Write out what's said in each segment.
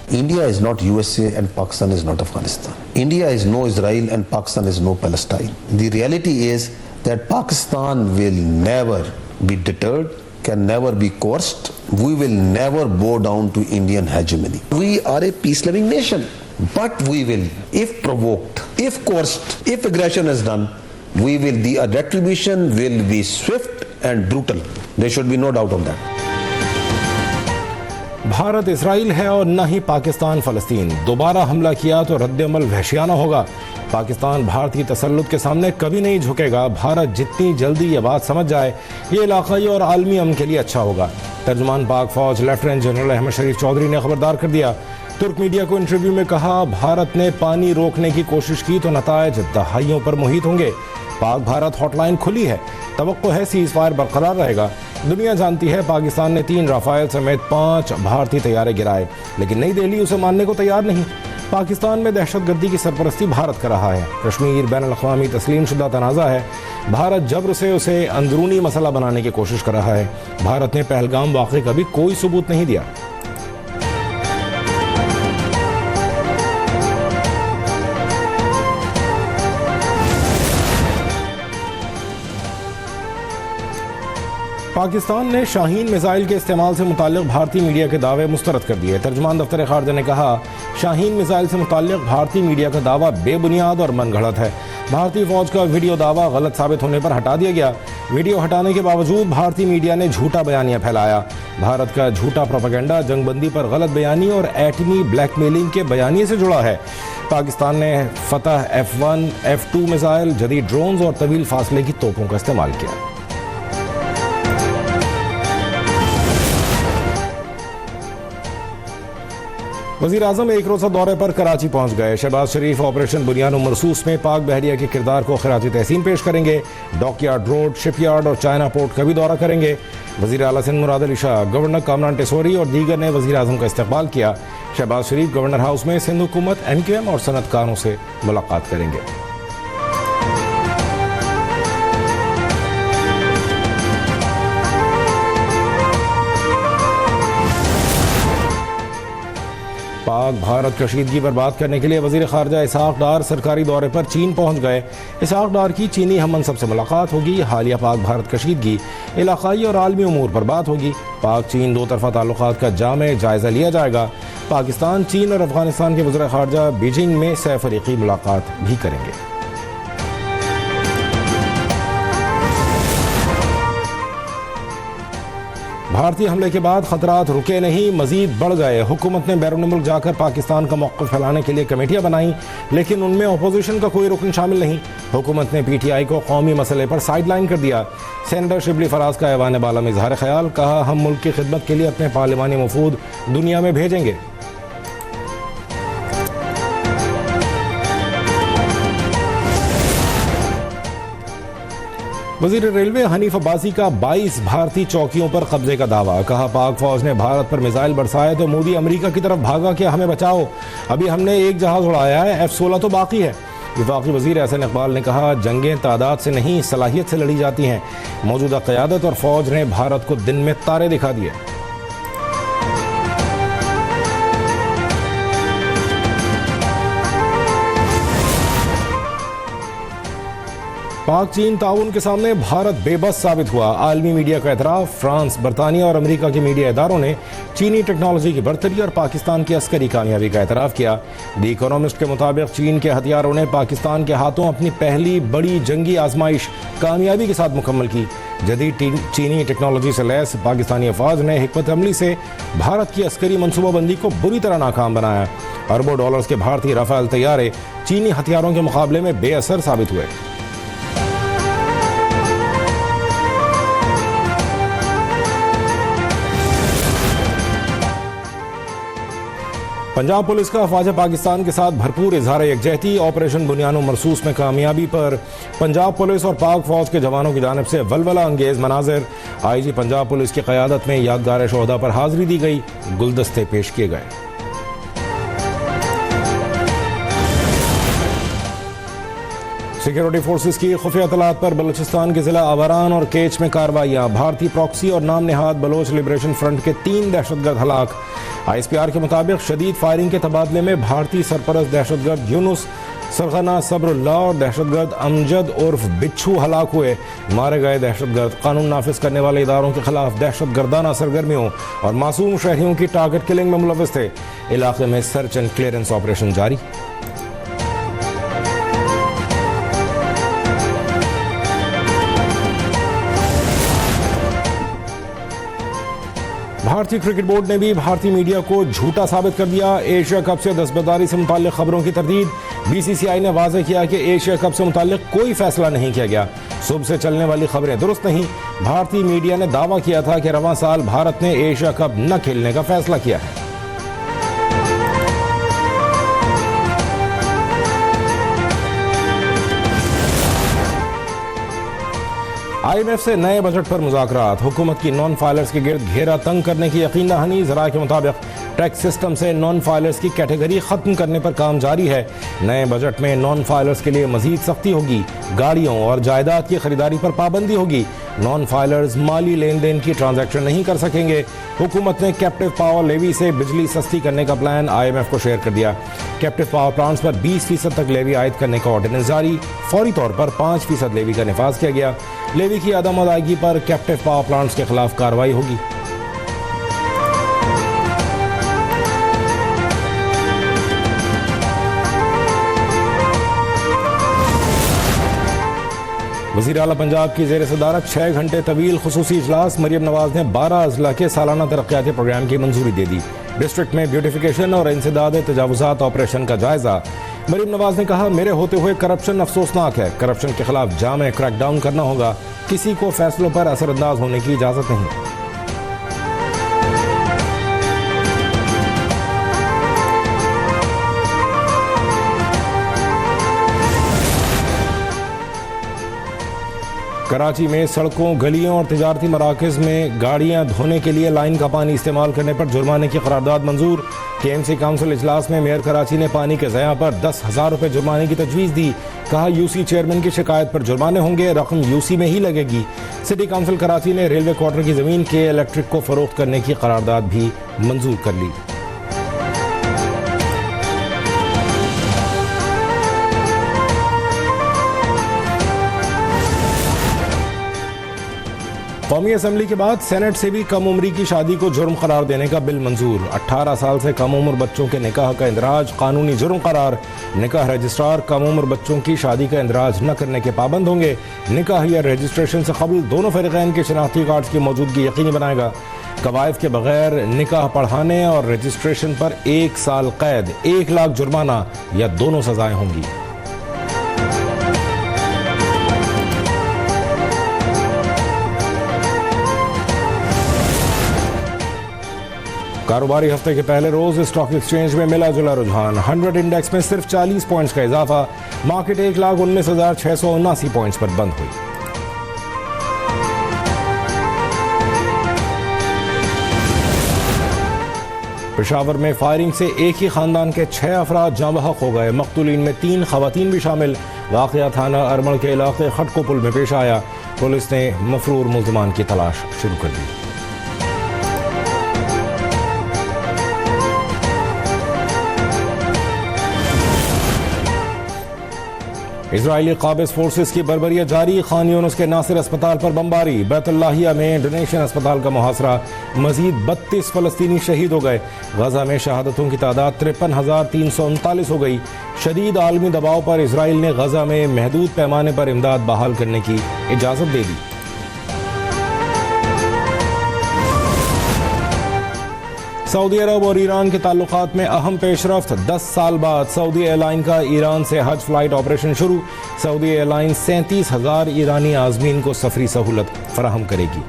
India is not USA and Pakistan is not Afghanistan. India is no Israel and Pakistan is no Palestine. The reality is that Pakistan will never be deterred, can never be coerced. We will never bow down to Indian hegemony. We are a peace-loving nation, but we will, if provoked, if coerced, if aggression is done, the retribution will be swift and brutal. There should be no doubt on that. Bharat Israel है और न ही पाकिस्तान फ़लस्तीन। दोबारा हमला किया तो रद्द-ए-अमल वहशियाना होगा। पाकिस्तान भारत की तसल्लुत के सामने कभी नहीं झुकेगा। भारत जितनी जल्दी ये बात समझ जाए, ये इलाकाई और आलमी अमन के लिए अच्छा होगा। तर्जुमान पाक फौज लेफ्टिनेंट जनरल अहमद शरीफ चौधरी ने खबरदार कर दिया। तुर्क मीडिया को इंटरव्यू में कहा, भारत ने पानी रोकने की कोशिश की तो नतायज दहाइयों पर मुहित होंगे। पाक भारत हॉटलाइन खुली है, तवक्को है सीज़ फायर बरकरार रहेगा। दुनिया जानती है पाकिस्तान ने 3 राफेल समेत 5 भारतीय तैयारे गिराए, लेकिन नई दिल्ली उसे मानने को तैयार नहीं। पाकिस्तान में दहशतगर्दी की सरपरस्ती भारत कर रहा है। कश्मीर बैनुल-अक़वामी तस्लीम शुदा तनाज़ा है। भारत जबर से उसे अंदरूनी मसला बनाने की कोशिश कर रहा है। भारत ने पहलगाम वाक़े का भी कोई सबूत नहीं दिया। पाकिस्तान ने शाहीन मिसाइल के इस्तेमाल से मुताल्लिक़ भारतीय मीडिया के दावे मुस्तरद कर दिए। तर्जुमान दफ्तर खारजा ने कहा, शाहीन मिसाइल से मुताल्लिक़ भारतीय मीडिया का दावा बेबुनियाद और मनगढ़ंत है। भारतीय फौज का वीडियो दावा गलत साबित होने पर हटा दिया गया। वीडियो हटाने के बावजूद भारतीय मीडिया ने झूठा बयानिया फैलाया। भारत का झूठा प्रोपेगेंडा जंगबंदी पर गलत बयानी और एटमी ब्लैकमेलिंग के बयानिए से जुड़ा है। पाकिस्तान ने फतह F1, F2 मिसाइल, जदीद ड्रोन्स और तवील फासले की तोपों का इस्तेमाल किया। वज़ीर आज़म एक रोज़ा दौरे पर कराची पहुंच गए। शहबाज शरीफ ऑपरेशन बुनियाद मरसूस में पाक बहरिया के किरदार को खिराजी तहसीन पेश करेंगे। डॉकयार्ड रोड, शिपयार्ड और चाइना पोर्ट का भी दौरा करेंगे। वज़ीर आला सिंध मुराद अली शाह, गवर्नर कामरान टेसोरी और दीगर ने वज़ीर आज़म का इस्तकबाल किया। शहबाज शरीफ गवर्नर हाउस में सिंध हुकूमत, MQM और सनतकारों से मुलाकात करेंगे। पाक भारत कशीदगी पर बात करने के लिए वज़ीर ख़ारजा इसहाक़ डार सरकारी दौरे पर चीन पहुंच गए। इसहाक़ डार की चीनी हम मनसब से मुलाकात होगी। हालिया पाक भारत कशीदगी, इलाक़ाई और आलमी उमूर पर बात होगी। पाक चीन 2 तरफ़ा ताल्लुक़ात का जामे जायज़ा लिया जाएगा। पाकिस्तान, चीन और अफ़गानिस्तान के वज़ीर ख़ारजा बीजिंग में सहफ़रीक़ी मुलाकात भी करेंगे। भारतीय हमले के बाद खतरात रुके नहीं, मजीद बढ़ गए। हुकूमत ने बैरून मुल्क जाकर पाकिस्तान का मौक़िफ़ फैलाने के लिए कमेटियां बनाई, लेकिन उनमें अपोजिशन का कोई रुकन शामिल नहीं। हुकूमत ने PTI को कौमी मसले पर साइड लाइन कर दिया। सेनेटर शिबली फराज का ऐवान बाला में इज़हार ख्याल, कहा, हम मुल्क की खिदमत के लिए अपने पार्लिमानी मफूद दुनिया में भेजेंगे। वज़ीर रेलवे हनीफ अब्बासी का 22 भारतीय चौकियों पर कब्जे का दावा, कहा, पाक फौज ने भारत पर मिसाइल बरसाए तो मोदी अमेरिका की तरफ भागा कि हमें बचाओ। अभी हमने एक जहाज उड़ाया है, F-16 तो बाकी है। वफाकी वज़ीर एहसन इकबाल ने कहा, जंगें तादाद से नहीं सलाहियत से लड़ी जाती हैं। मौजूदा क़यादत और फौज ने भारत को दिन में तारे दिखा दिए। पाक चीन ताउन के सामने भारत बेबस साबित हुआ। आलमी मीडिया का एतराफ़, फ्रांस, बरतानिया और अमेरिका के मीडिया इदारों ने चीनी टेक्नोलॉजी की बरतरी और पाकिस्तान की अस्करी कामयाबी का एतराफ़ किया। द इकोनॉमिस्ट के मुताबिक चीन के हथियारों ने पाकिस्तान के हाथों अपनी पहली बड़ी जंगी आजमाइश कामयाबी के साथ मुकम्मल की। जदीद चीनी टेक्नोलॉजी से लैस पाकिस्तानी अफवाज ने हिकमत अमली से भारत की अस्करी मनसूबाबंदी को बुरी तरह नाकाम बनाया। अरबों डॉलर्स के भारतीय राफेल तैयारे चीनी हथियारों के मुकाबले में बेअसर साबित हुए। पंजाब पुलिस का अफवाज पाकिस्तान के साथ भरपूर इजहार यकजहती। ऑपरेशन बुनियाद मरसूस में कामयाबी पर पंजाब पुलिस और पाक फौज के जवानों की जानिब से वलवला अंगेज मनाजिर। IG पंजाब पुलिस की क़यादत में यादगार शोहदा पर हाजिरी दी गई, गुलदस्ते पेश किए गए। सिक्योरिटी फोर्सेस की खुफिया इतलात पर बलूचिस्तान के जिला अवारान और केच में कार्रवाइयां। भारतीय प्रॉक्सी और नाम नेहाद बलोच लिबरेशन फ्रंट के 3 दहशतगर्द हलाक। ISPR के मुताबिक शदीद फायरिंग के तबादले में भारतीय सरपरस्त दहशतगर्द यूनुस सरगना सब्रुल्लाह और दहशतगर्द अमजद उर्फ बिच्छू हलाक हुए। मारे गए दहशतगर्द कानून नाफिज करने वाले इदारों के खिलाफ दहशतगर्दाना सरगर्मियों और मासूम शहरियों की टारगेट किलिंग में मुलव्वस थे। इलाके में सर्च एंड क्लियरेंस ऑपरेशन जारी। भारतीय क्रिकेट बोर्ड ने भी भारतीय मीडिया को झूठा साबित कर दिया। एशिया कप से दस्तबरदारी से मुताल्लिक खबरों की तरदीद। BCCI ने वाज़ेह किया कि एशिया कप से मुताल्लिक कोई फैसला नहीं किया गया। सुबह से चलने वाली खबरें दुरुस्त नहीं। भारतीय मीडिया ने दावा किया था कि रवां साल भारत ने एशिया कप न खेलने का फैसला किया है। IMF से नए बजट पर मुज़ाकरात। हुकूमत की नॉन फाइलर्स के गिर्द घेरा तंग करने की यकीन दहानी। ज़राए के मुताबिक टैक्स सिस्टम से नॉन फाइलर्स की कैटेगरी खत्म करने पर काम जारी है। नए बजट में नॉन फाइलर्स के लिए मजीद सख्ती होगी। गाड़ियों और जायदाद की खरीदारी पर पाबंदी होगी। नॉन फाइलर्स माली लेन देन की ट्रांजैक्शन नहीं कर सकेंगे। हुकूमत ने कैप्टिव पावर लेवी से बिजली सस्ती करने का प्लान IMF को शेयर कर दिया। कैप्टिव पावर प्लांट्स पर 20% तक लेवी आयद करने का ऑर्डिनेंस जारी। फौरी तौर पर 5% लेवी का निफाज किया गया। लेवी की अदम अदायगी पर कैप्टिव पावर प्लांट्स के खिलाफ कार्रवाई होगी। वज़ीर आला पंजाब की ज़ेर सदारत 6 घंटे तवील खुसूसी इजलास। मरियम नवाज ने 12 अजला के सालाना तरक्याती प्रोग्राम की मंजूरी दे दी। डिस्ट्रिक्ट में ब्यूटिफिकेशन और इंसदाद तजावुजात ऑपरेशन का जायजा। मरियम नवाज ने कहा, मेरे होते हुए करप्शन अफसोसनाक है। करप्शन के खिलाफ जामे क्रैकडाउन करना होगा। किसी को फैसलों पर असरअंदाज होने की इजाजत नहीं। कराची में सड़कों, गलियों और तिजारती मराकज़ में गाड़ियां धोने के लिए लाइन का पानी इस्तेमाल करने पर जुर्माने की करारदाद मंजूर। KMC काउंसिल इजलास में मेयर कराची ने पानी के ज़या पर 10,000 रुपये जुर्माने की तजवीज़ दी। कहा, UC चेयरमैन की शिकायत पर जुर्माने होंगे, रकम UC में ही लगेगी। सिटी काउंसिल कराची ने रेलवे क्वार्टर की ज़मीन के इलेक्ट्रिक को फरोख्त करने की करारदाद भी मंजूर कर ली। कौमी असम्बली के बाद सेनेट से भी कम उम्री की शादी को जुर्म करार देने का बिल मंजूर। 18 साल से कम उम्र बच्चों के निकाह का इंदराज कानूनी जुर्म करार। निकाह रजिस्ट्रार कम उम्र बच्चों की शादी का इंदराज न करने के पाबंद होंगे। निकाह या रजिस्ट्रेशन से कबल दोनों फरीकैन के शनाख्ती कार्ड्स की मौजूदगी यकीनी बनाएगा। कवायद के बगैर निकाह पढ़ाने और रजिस्ट्रेशन पर 1 साल कैद, 1 लाख जुर्माना या दोनों सजाएं होंगी। कारोबारी हफ्ते के पहले रोज स्टॉक एक्सचेंज में मिला जुला रुझान। 100 इंडेक्स में सिर्फ 40 पॉइंट्स का इजाफा। मार्केट 1,19,679 पॉइंट्स पर बंद हुई। पेशावर में फायरिंग से एक ही खानदान के 6 अफराद जाँ बहक हो गए। मकतूलीन में 3 खवातीन भी शामिल। वाक़या थाना अरमल के इलाके खटको पुल में पेश आया। पुलिस ने मफरूर मुल्ज़मान की तलाश शुरू कर दी। इजरायली काबिज फोर्सेस की बर्बरियत जारी। खान यूनुस के नासिर अस्पताल पर बमबारी। बैतुल्लाहिया में इंडोनेशियन अस्पताल का मुहासरा। मजीद 32 फलस्तीनी शहीद हो गए। गजा में शहादतों की तादाद 53,339 हो गई। शदीद आलमी दबाव पर इसराइल ने गजा में महदूद पैमाने पर इमदाद बहाल करने की इजाज़त दे दी। सऊदी अरब और ईरान के ताल्लुकात में अहम पेशरफ्त। 10 साल बाद सऊदी एयरलाइन का ईरान से हज फ्लाइट ऑपरेशन शुरू। सऊदी एयरलाइन 37,000 ईरानी आज़मीन को सफरी सहूलत फराहम करेगी।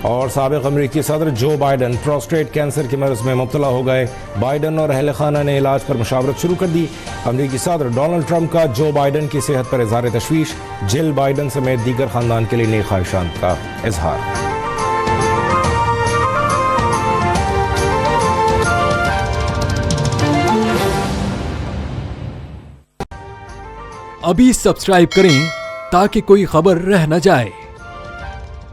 और साबिक अमरीकी सदर जो बाइडन प्रोस्टेट कैंसर के मर्ज में मुब्तला हो गए। बाइडन और अहल खाना ने इलाज पर मुशावरत शुरू कर दी। अमरीकी सदर डोनाल्ड ट्रंप का जो बाइडन की सेहत पर इजहार तशवीश। जिल बाइडन समेत दीगर खानदान के लिए नई ख्वाहिशात का इजहार। अभी सब्सक्राइब करें ताकि कोई खबर रह न जाए।